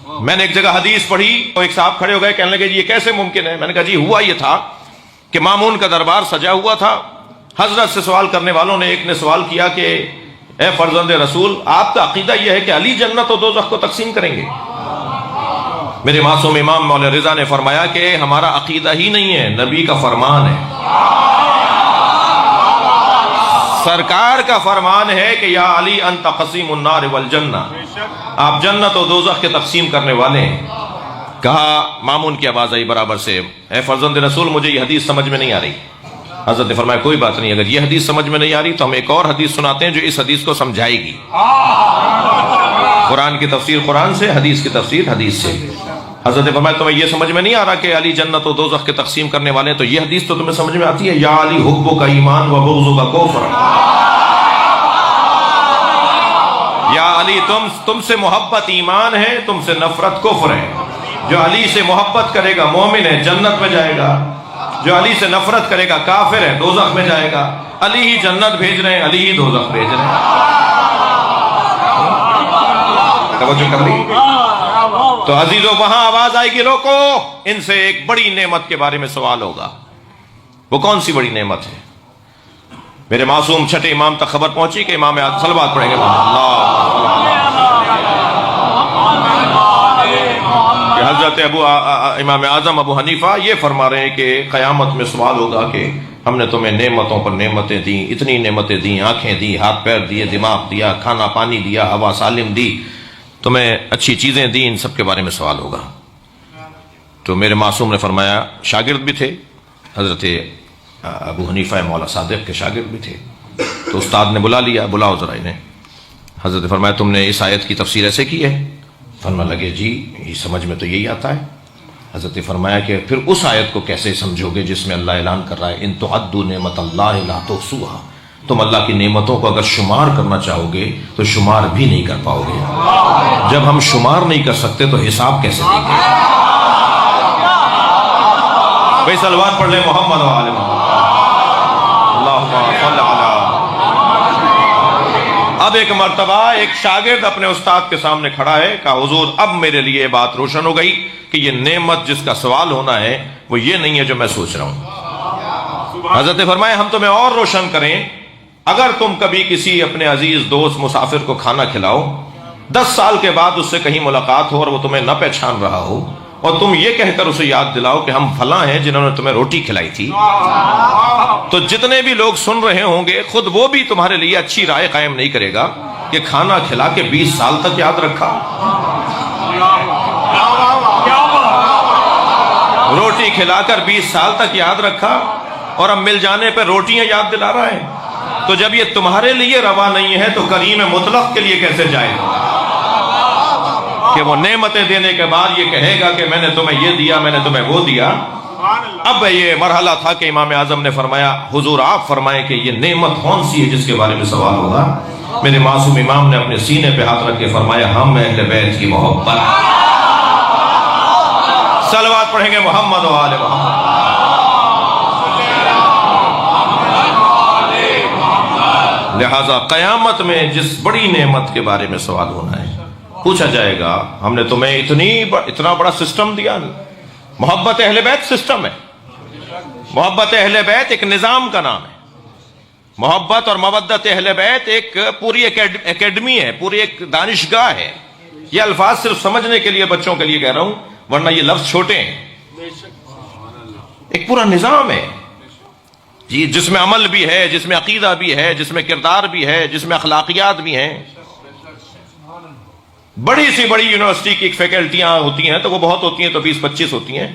میں نے ایک جگہ حدیث پڑھی تو ایک صاحب کھڑے ہو گئے، کہنے لگے جی یہ کیسے ممکن ہے؟ میں نے کہا جی ہوا یہ تھا کہ مامون کا دربار سجا ہوا تھا، حضرت سے سوال کرنے والوں نے ایک نے سوال کیا کہ اے فرزند رسول، آپ کا عقیدہ یہ ہے کہ علی جنت و دوزخ کو تقسیم کریں گے؟ میرے معصوم امام مولا رضا نے فرمایا کہ ہمارا عقیدہ ہی نہیں ہے، نبی کا فرمان ہے، سرکار کا فرمان ہے کہ یا علی انت قسیم النار والجنہ، آپ جنت و دوزخ کے تقسیم کرنے والے ہیں۔ کہا، مامون کی آواز آئی برابر سے، اے فرزند رسول مجھے یہ حدیث سمجھ میں نہیں آ رہی۔ حضرت نے فرمایا کوئی بات نہیں، اگر یہ حدیث سمجھ میں نہیں آ رہی تو ہم ایک اور حدیث سناتے ہیں جو اس حدیث کو سمجھائے گی۔ قرآن کی تفسیر قرآن سے، حدیث کی تفسیر حدیث سے۔ حضرت نے فرمایا تمہیں یہ سمجھ میں نہیں آ رہا کہ علی جنت و دوزخ کے تقسیم کرنے والے ہیں، تو یہ حدیث تو تمہیں سمجھ میں آتی ہے، یا علی حبک ایمان و بغضک کفر، یا علی تم سے محبت ایمان ہے، تم سے نفرت کفر ہے۔ جو علی سے محبت کرے گا مومن ہے، جنت میں جائے گا، جو علی سے نفرت کرے گا کافر ہے، دوزخ میں جائے گا۔ علی ہی جنت بھیج رہے ہیں، علی ہی دوزخ بھیج رہے ہیں۔ توجہ کر لی؟ تو عزیزو وہاں آواز آئے گی روکو، ان سے ایک بڑی نعمت کے بارے میں سوال ہوگا۔ وہ کون سی بڑی نعمت ہے؟ میرے معصوم چھٹے امام تک خبر پہنچی کہ امام صلوات پڑھیں گے کہ حضرت امام اعظم ابو حنیفہ یہ فرما رہے ہیں کہ قیامت میں سوال ہوگا کہ ہم نے تمہیں نعمتوں پر نعمتیں دیں، اتنی نعمتیں دیں، آنکھیں دی، ہاتھ پیر دیے، دماغ دیا، کھانا پانی دیا، ہوا سالم دی، تمہیں اچھی چیزیں دی، ان سب کے بارے میں سوال ہوگا۔ تو میرے معصوم نے فرمایا، شاگرد بھی تھے، حضرت ابو حنیفہ مولا صادق کے شاگرد بھی تھے، تو استاد نے بلا لیا، بلاؤ ذرا انہیں۔ حضرت نے فرمایا تم نے اس آیت کی تفسیر ایسے کی ہے؟ فرمانے لگے جی یہ سمجھ میں تو یہی آتا ہے۔ حضرت نے فرمایا کہ پھر اس آیت کو کیسے سمجھو گے جس میں اللہ اعلان کر رہا ہے ان تعدوا نعمت اللہ لا تحصوها، تم اللہ کی نعمتوں کو اگر شمار کرنا چاہو گے تو شمار بھی نہیں کر پاؤ گے۔ جب ہم شمار نہیں کر سکتے تو حساب کیسے دیں گے؟ بھائی صلوات پڑھ لیں محمد و آل محمد، اللہم صل علی۔ اب ایک مرتبہ ایک شاگرد اپنے استاد کے سامنے کھڑا ہے، کہا حضور اب میرے لیے یہ بات روشن ہو گئی کہ یہ نعمت جس کا سوال ہونا ہے وہ یہ نہیں ہے جو میں سوچ رہا ہوں۔ حضرت نے فرمایا ہم تمہیں اور روشن کریں، اگر تم کبھی کسی اپنے عزیز دوست مسافر کو کھانا کھلاؤ، 10 سال کے بعد اس سے کہیں ملاقات ہو اور وہ تمہیں نہ پہچان رہا ہو، اور تم یہ کہہ کر اسے یاد دلاؤ کہ ہم فلاں ہیں جنہوں نے تمہیں روٹی کھلائی تھی، تو جتنے بھی لوگ سن رہے ہوں گے خود وہ بھی تمہارے لیے اچھی رائے قائم نہیں کرے گا کہ کھانا کھلا کے 20 سال تک یاد رکھا، روٹی کھلا کر 20 سال تک یاد رکھا، اور اب مل جانے پہ روٹیاں یاد دلا رہا ہے۔ تو جب یہ تمہارے لیے روا نہیں ہے تو کریم مطلق کے لیے کیسے جائے گا کہ وہ نعمتیں دینے کے بعد یہ کہے گا کہ میں نے تمہیں یہ دیا، میں نے تمہیں وہ دیا۔ اب یہ مرحلہ تھا کہ امام اعظم نے فرمایا حضور آپ فرمائیں کہ یہ نعمت کون سی ہے جس کے بارے میں سوال ہوگا؟ میرے معصوم امام نے اپنے سینے پہ ہاتھ رکھ کے فرمایا ہم اہل بیت کی محبت۔ صلوات پڑھیں گے محمد و آل محمد۔ لہذا قیامت میں جس بڑی نعمت کے بارے میں سوال ہونا ہے، پوچھا جائے گا ہم نے تمہیں اتنا بڑا سسٹم دیا۔ محبت اہل بیت سسٹم ہے، محبت اہل بیت ایک نظام کا نام ہے، محبت اور مودت اہل بیت ایک پوری اکیڈمی ہے، پوری ایک دانشگاہ ہے۔ یہ الفاظ صرف سمجھنے کے لیے بچوں کے لیے کہہ رہا ہوں، ورنہ یہ لفظ چھوٹے ہیں۔ ایک پورا نظام ہے جی، جس میں عمل بھی ہے، جس میں عقیدہ بھی ہے، جس میں کردار بھی ہے، جس میں اخلاقیات بھی ہیں۔ بڑی سی بڑی یونیورسٹی کی فیکلٹیاں ہوتی ہیں تو وہ بہت ہوتی ہیں، تو 20-25 ہوتی ہیں۔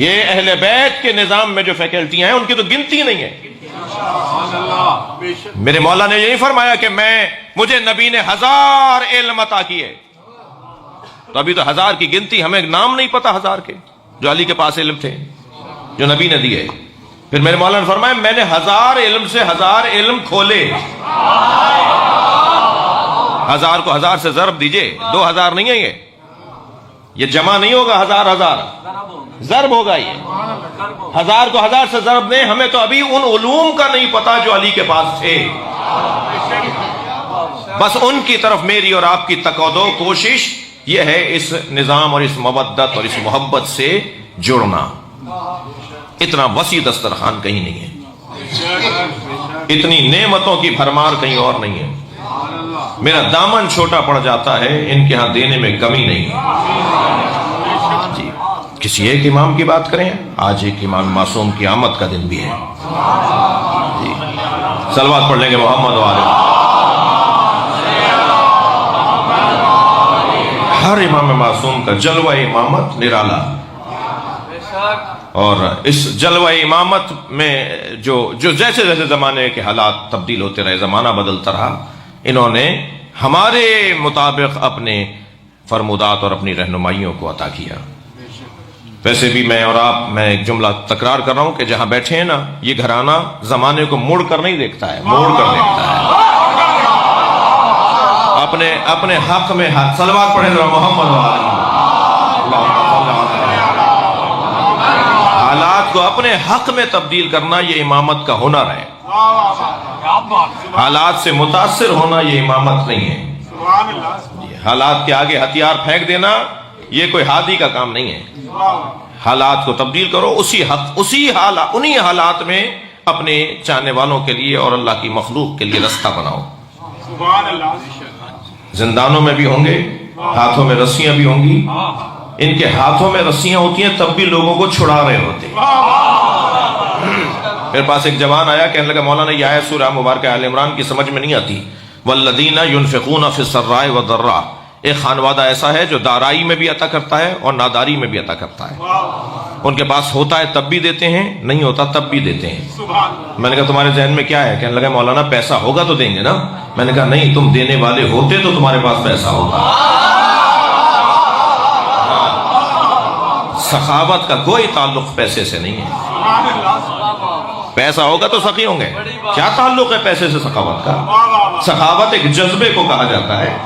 یہ اہل بیت کے نظام میں جو فیکلٹیاں ہیں ان کی تو گنتی نہیں ہے۔ میرے مولا نے یہ نہیں فرمایا کہ مجھے نبی نے 1000 علم عطا کیے، تو ابھی تو 1000 کی گنتی، ہمیں نام نہیں پتا 1000 کے جو علی کے پاس علم تھے جو نبی نے دیے۔ پھر میرے مولا نے فرمایا میں نے 1000 علم سے 1000 علم کھولے۔ 1000 کو 1000 سے ضرب دیجئے، 2000 نہیں ہے، یہ جمع نہیں ہوگا، 1000 ضرب ہوگا۔ یہ 1000 کو 1000 سے ضرب دیں، ہمیں تو ابھی ان علوم کا نہیں پتا جو علی کے پاس تھے۔ بس ان کی طرف میری اور آپ کی تقاضا کوشش یہ ہے اس نظام اور اس مودت اور اس محبت سے جڑنا. اتنا وسیع دسترخوان کہیں نہیں ہے، اتنی نعمتوں کی بھرمار کہیں اور نہیں ہے. میرا دامن چھوٹا پڑ جاتا ہے، ان کے ہاں دینے میں کمی نہیں ہے. جی کسی ایک امام کی بات کریں، آج ایک امام معصوم کی آمد کا دن بھی ہے. جی صلوات پڑھ لیں گے محمد والے. ہر امام معصوم کا جلوہ امامت نرالا، اور اس جلوہ امامت میں جو جیسے جیسے زمانے کے حالات تبدیل ہوتے رہے، زمانہ بدلتا رہا، انہوں نے ہمارے مطابق اپنے فرمودات اور اپنی رہنمائیوں کو عطا کیا. ویسے بھی میں اور آپ، میں ایک جملہ تکرار کر رہا ہوں کہ جہاں بیٹھے ہیں نا، یہ گھرانہ زمانے کو موڑ کر نہیں دیکھتا ہے، موڑ کر دیکھتا ہے. اپنے حق میں صلوات پڑھیں ذرا محمد حالات کو اپنے حق میں تبدیل کرنا یہ امامت کا ہنر ہے. حالات سے متاثر ہونا یہ امامت نہیں ہے. حالات کے آگے ہتھیار پھینک دینا یہ کوئی ہادی کا کام نہیں ہے. حالات کو تبدیل کرو، انہی حالات میں اپنے چاہنے والوں کے لیے اور اللہ کی مخلوق کے لیے رستہ بناؤ. زندانوں میں بھی ہوں گے، ہاتھوں میں رسیاں بھی ہوں گی. ان کے ہاتھوں میں رسیاں ہوتی ہیں تب بھی لوگوں کو چھڑا رہے ہوتے. میرے پاس ایک جوان آیا، کہنے لگا مولانا یہ آیت سورہ مبارکہ آل عمران کی سمجھ میں نہیں آتی. والذین ينفقون فی السراء والضراء، ایک خانوادہ ایسا ہے جو دارائی میں بھی عطا کرتا ہے اور ناداری میں بھی عطا کرتا ہے. ان کے پاس ہوتا ہے تب بھی دیتے ہیں، نہیں ہوتا تب بھی دیتے ہیں. میں نے کہا تمہارے ذہن میں کیا ہے؟ کہنے لگا مولانا پیسہ ہوگا تو دیں گے نا. میں نے کہا نہیں، تم دینے والے ہوتے تو تمہارے پاس پیسہ ہوگا. سخاوت کا کوئی تعلق پیسے سے نہیں ہے. پیسہ ہوگا تو سخی ہوں گے. کیا تعلق ہے پیسے سے سخاوت کا؟ سخاوت ایک جذبے کو کہا جاتا ہے.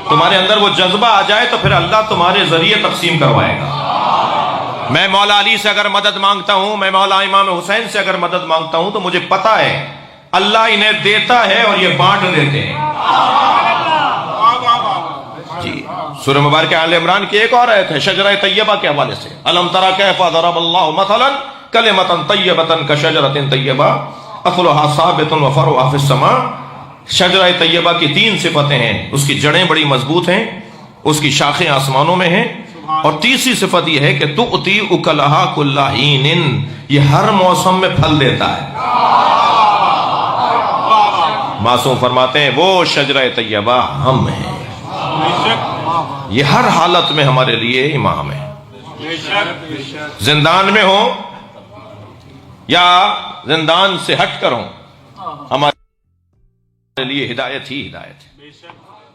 تمہارے اندر وہ جذبہ آ جائے تو پھر اللہ تمہارے ذریعے تقسیم کروائے گا. میں مولا علی سے اگر مدد مانگتا ہوں، میں مولا امام حسین سے اگر مدد مانگتا ہوں تو مجھے پتا ہے اللہ انہیں دیتا ہے اور یہ بانٹ دیتے ہیں. جی سورہ مبارکہ آل عمران کی ایک اور آیت ہے شجرہ طیبہ کے حوالے سے، الم تری کیف ضرب اللہ مثلا کلمۃ طیبۃ کشجرۃ طیبہ اصلھا ثابت وفرعھا فی السماء. شجرہ طیبہ کی 3 صفتیں ہیں. اس کی جڑیں بڑی مضبوط ہیں، اس کی شاخیں آسمانوں میں ہیں، اور تیسری صفت یہ ہے کہ تؤتی اکلھا کل حین، یہ ہر موسم میں پھل دیتا ہے. معصوم فرماتے ہیں وہ شجرہ طیبہ ہم ہیں. یہ ہر حالت میں ہمارے لیے امام ہے. زندان میں ہو یا زندان سے ہٹ کر ہوں، ہمارے لیے ہدایت ہی ہدایت ہے.